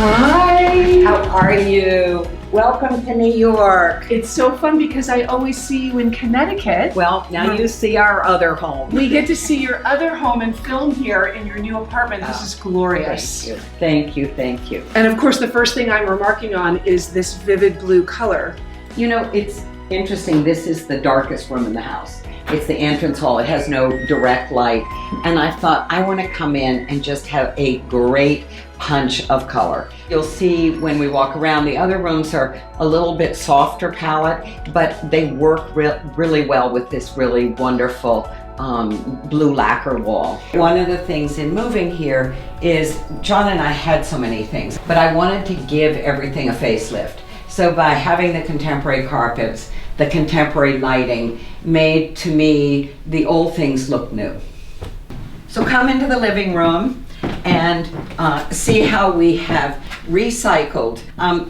Hi. How are you? Welcome to New York. It's so fun because I always see you in Connecticut. Well, now you see our other home. We get to see your other home and film here in your new apartment. This is glorious. Thank you. Thank you. Thank you. And of course, the first thing I'm remarking on is this vivid blue color. You know, it's interesting. This is the darkest room in the house. It's the entrance hall. It has no direct light. And I thought, I want to come in and just have a great punch of color. You'll see when we walk around, the other rooms are a little bit softer palette, but they work really well with this really wonderful blue lacquer wall. One of the things in moving here is John and I had so many things, but I wanted to give everything a facelift. So by having the contemporary carpets, the contemporary lighting made, to me, the old things look new. So come into the living room and see how we have recycled.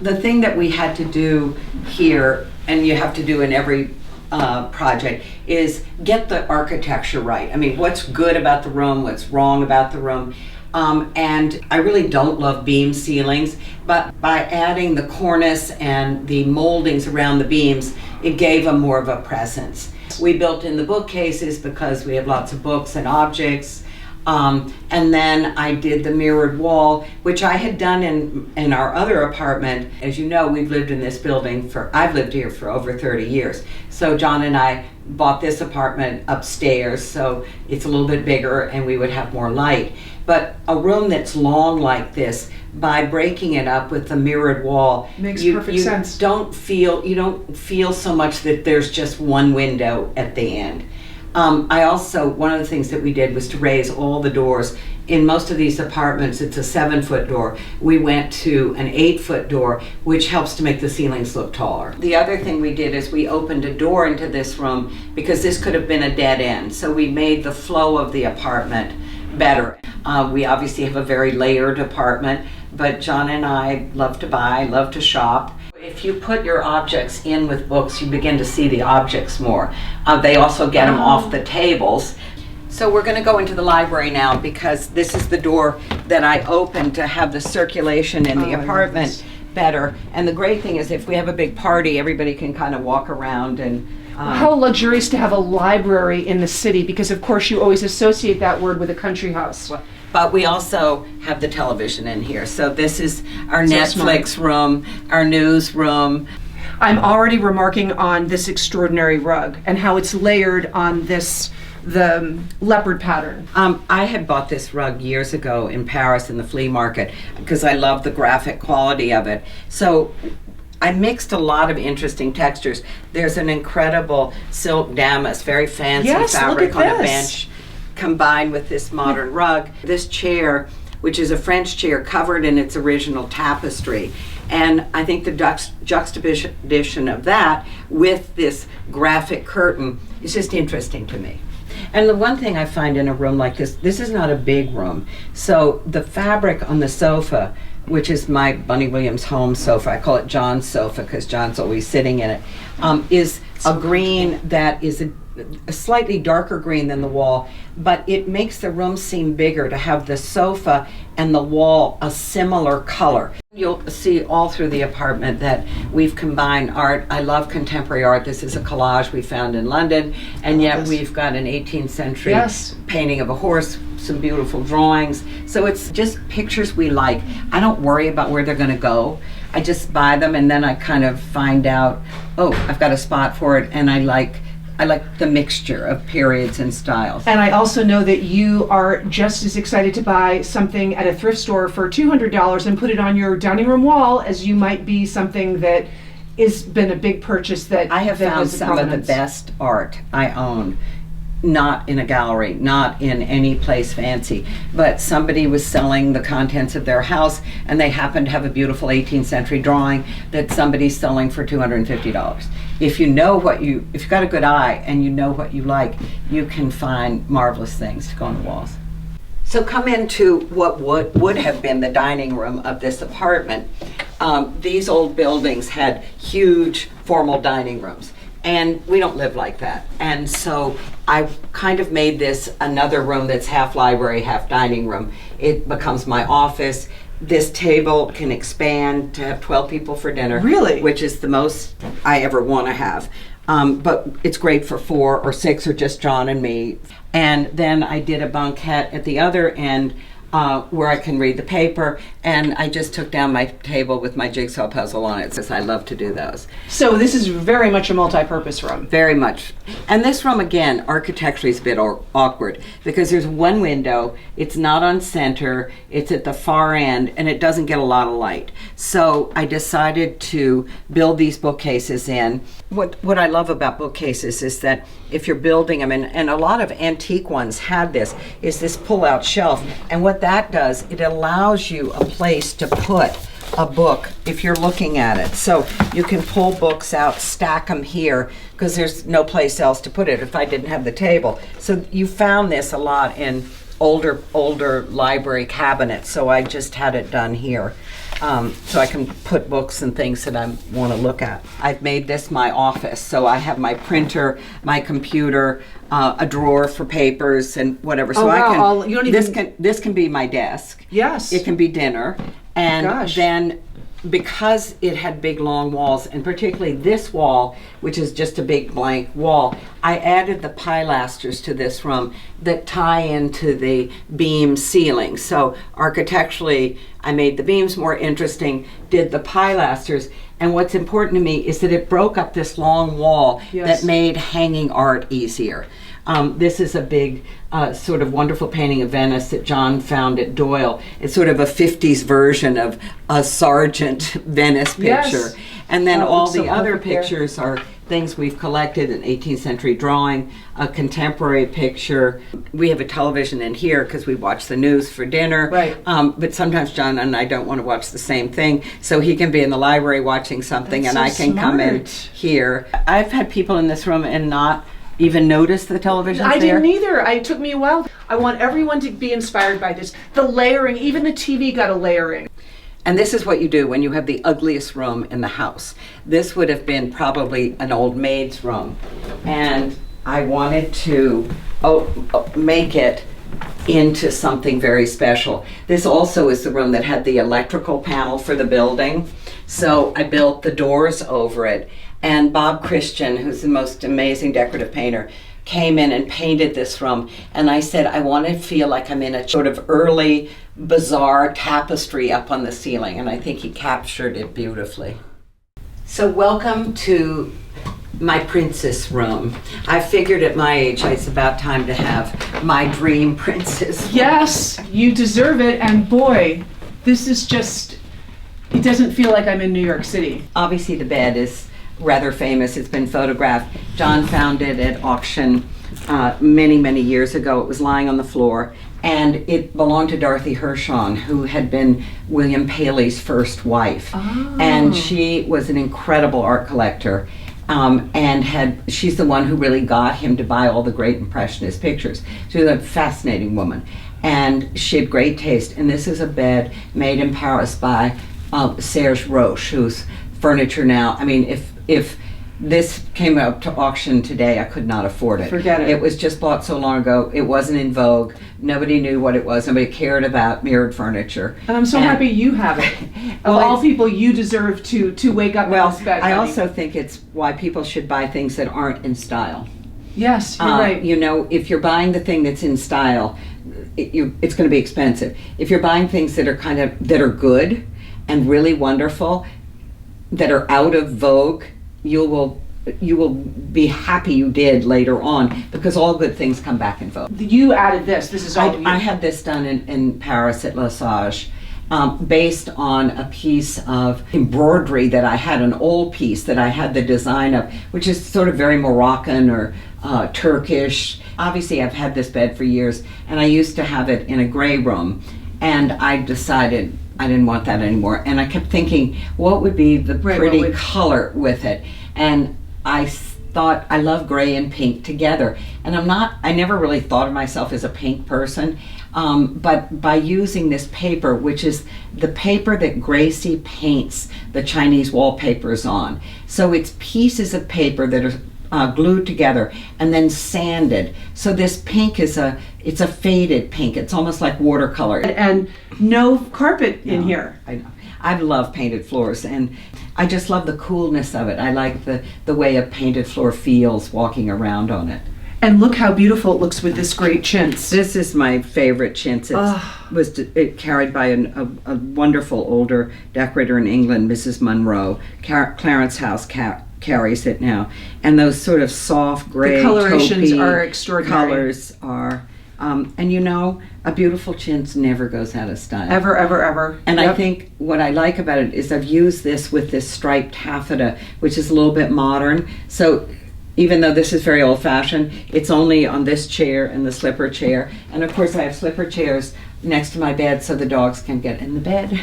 The thing that we had to do here, and you have to do in every project, is get the architecture right. I mean, what's good about the room, what's wrong about the room. And I really don't love beam ceilings, but by adding the cornice and the moldings around the beams, it gave them more of a presence. We built in the bookcases because we have lots of books and objects. And then I did the mirrored wall, which I had done in our other apartment. As you know, we've lived in this building I've lived here for over 30 years. So John and I bought this apartment upstairs, so it's a little bit bigger and we would have more light. But a room that's long like this, by breaking it up with the mirrored wall, Makes perfect sense. You don't feel so much that there's just one window at the end. One of the things that we did was to raise all the doors. In most of these apartments, it's a 7-foot door. We went to an 8-foot door, which helps to make the ceilings look taller. The other thing we did is we opened a door into this room because this could have been a dead end. So we made the flow of the apartment better. We obviously have a very layered apartment, but John and I love to buy, love to shop. If you put your objects in with books, you begin to see the objects more. They also get them off the tables. So we're going to go into the library now because this is the door that I opened to have the circulation in the apartment better. And the great thing is if we have a big party, everybody can kind of walk around and how luxurious to have a library in the city, because of course you always associate that word with a country house. But we also have the television in here. So this is our Netflix room, our news room. I'm already remarking on this extraordinary rug and how it's layered on the leopard pattern. I had bought this rug years ago in Paris in the flea market because I love the graphic quality of it. So I mixed a lot of interesting textures. There's an incredible silk damask, very fancy fabric on a bench, combined with this modern rug. This chair, which is a French chair covered in its original tapestry. And I think the juxtaposition of that with this graphic curtain is just interesting to me. And the one thing I find in a room like this is not a big room. So the fabric on the sofa, which is my Bunny Williams home sofa, I call it John's sofa because John's always sitting in it, is a green that is a slightly darker green than the wall, but it makes the room seem bigger to have the sofa and the wall a similar color. You'll see all through the apartment that we've combined art. I love contemporary art. This is a collage we found in London, and yet we've got an 18th century painting of a horse, some beautiful drawings. So it's just pictures we like. I don't worry about where they're going to go. I just buy them and then I kind of find out, oh, I've got a spot for it, and I like the mixture of periods and styles. And I also know that you are just as excited to buy something at a thrift store for $200 and put it on your dining room wall as you might be something that has been a big purchase that I have found some of the best art I own. Not in a gallery, not in any place fancy, but somebody was selling the contents of their house and they happened to have a beautiful 18th century drawing that somebody's selling for $250. If you've got a good eye and you know what you like, you can find marvelous things to go on the walls. So come into what would have been the dining room of this apartment. These old buildings had huge formal dining rooms. And we don't live like that. And so I kind of made this another room that's half library, half dining room. It becomes my office. this table can expand to have 12 people for dinner. Really? Which is the most I ever want to have. But it's great for 4 or 6 or just John and me. And then I did a banquette at the other end where I can read the paper. And I just took down my table with my jigsaw puzzle on it, since I love to do those. So this is very much a multi-purpose room. Very much. And this room, again, architecturally is a bit awkward because there's one window, it's not on center, it's at the far end, and it doesn't get a lot of light. So I decided to build these bookcases in. What I love about bookcases is that if you're building them, and a lot of antique ones had this, is this pull-out shelf. And what that does, it allows you a place to put a book if you're looking at it. So you can pull books out, stack them here, because there's no place else to put it if I didn't have the table. So you found this a lot in older library cabinets, so I just had it done here. So I can put books and things that I want to look at. I've made this my office, so I have my printer, my computer, a drawer for papers and whatever. So Oh, I wow. can. You don't This can be my desk. Yes. It can be dinner, and Gosh. then because it had big long walls, and particularly this wall, which is just a big blank wall, I added the pilasters to this room that tie into the beam ceiling. So architecturally, I made the beams more interesting, did the pilasters, and what's important to me is that it broke up this long wall Yes. that made hanging art easier. This is a big sort of wonderful painting of Venice that John found at Doyle. It's sort of a 50s version of a Sargent Venice picture. Yes. And then Oh, it all looks so the other perfect there. pictures are things we've collected, an 18th century drawing, a contemporary picture. We have a television in here because we watch the news for dinner. Right. But sometimes John and I don't want to watch the same thing, so he can be in the library watching something That's and so I can come in smart. here. I've had people in this room and not even notice the television I there. didn't either. It took me a while. I want everyone to be inspired by this. The layering, even the TV got a layering. And this is what you do when you have the ugliest room in the house. This would have been probably an old maid's room. And I wanted to make it into something very special. This also is the room that had the electrical panel for the building. So I built the doors over it. And Bob Christian, who's the most amazing decorative painter, came in and painted this room. And I said, I want to feel like I'm in a sort of early bazaar tapestry up on the ceiling. And I think he captured it beautifully. So welcome to my princess room. I figured at my age it's about time to have my dream princess. Yes, you deserve it. And boy, this is just, it doesn't feel like I'm in New York City. Obviously the bed is rather famous. It's been photographed. John found it at auction many years ago. It was lying on the floor, and it belonged to Dorothy Hirshon, who had been William Paley's first wife. Oh. And she was an incredible art collector. She's the one who really got him to buy all the great Impressionist pictures. She was a fascinating woman, and she had great taste. And this is a bed made in Paris by Serge Roche, who's furniture now. I mean, if this came up to auction today, I could not afford it. Forget it. It was just bought so long ago. It wasn't in vogue. Nobody knew what it was. Nobody cared about mirrored furniture. And I'm so happy you have it. Of Well, all people, you deserve to wake up in Well, this bed. I honey. also think it's why people should buy things that aren't in style. Yes, you're right. You know, if you're buying the thing that's in style, it's going to be expensive. If you're buying things that are that are good and really wonderful, that are out of vogue, you will be happy you did later on, because all good things come back in vogue. You added this. This is all you. I had this done in Paris at Lesage, based on a piece of embroidery that I had, an old piece that I had the design of, which is sort of very Moroccan or Turkish. Obviously, I've had this bed for years, and I used to have it in a gray room, and I decided I didn't want that anymore. And I kept thinking, what would be the pretty color with it? And I thought, I love gray and pink together. And I never really thought of myself as a pink person. But by using this paper, which is the paper that Gracie paints the Chinese wallpapers on. So it's pieces of paper that glued together and then sanded. So this pink is it's a faded pink. It's almost like watercolor. And no carpet in No, here. I know. I love painted floors, and I just love the coolness of it. I like the way a painted floor feels walking around on it. And look how beautiful it looks with this great chintz. This is my favorite chintz. It carried by a wonderful older decorator in England, Mrs. Munro. Clarence House carries it now. And those sort of soft gray, The colorations taupey are extraordinary. colors are, and you know, a beautiful chintz never goes out of style. Ever, ever, ever. And I Yep. think what I like about it is I've used this with this striped taffeta, which is a little bit modern. So even though this is very old-fashioned, it's only on this chair and the slipper chair. And of course I have slipper chairs next to my bed so the dogs can get in the bed.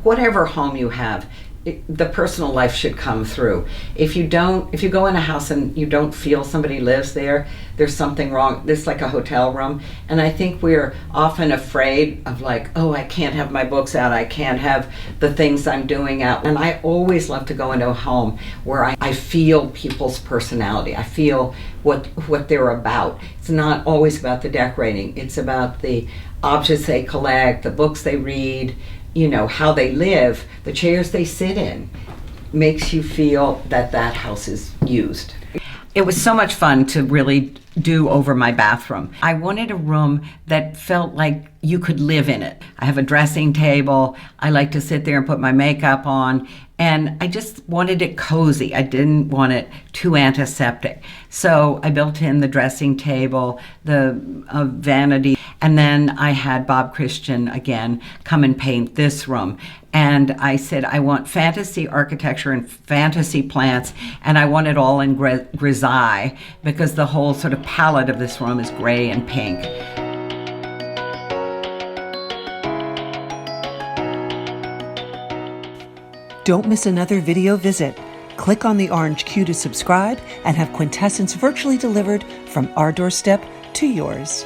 Whatever home you have, the personal life should come through. If you go in a house and you don't feel somebody lives there, there's something wrong. It's like a hotel room. And I think we're often afraid of like, oh, I can't have my books out. I can't have the things I'm doing out. And I always love to go into a home where I feel people's personality. I feel what they're about. It's not always about the decorating. It's about the objects they collect, the books they read, you know, how they live, the chairs they sit in. Makes you feel that that house is used. It was so much fun to really do over my bathroom. I wanted a room that felt like you could live in it. I have a dressing table. I like to sit there and put my makeup on. And I just wanted it cozy. I didn't want it too antiseptic. So I built in the dressing table, the vanity, and then I had Bob Christian again come and paint this room. And I said, I want fantasy architecture and fantasy plants, and I want it all in grisaille because the whole sort of palette of this room is gray and pink. Don't miss another video visit. Click on the orange Q to subscribe and have Quintessence virtually delivered from our doorstep to yours.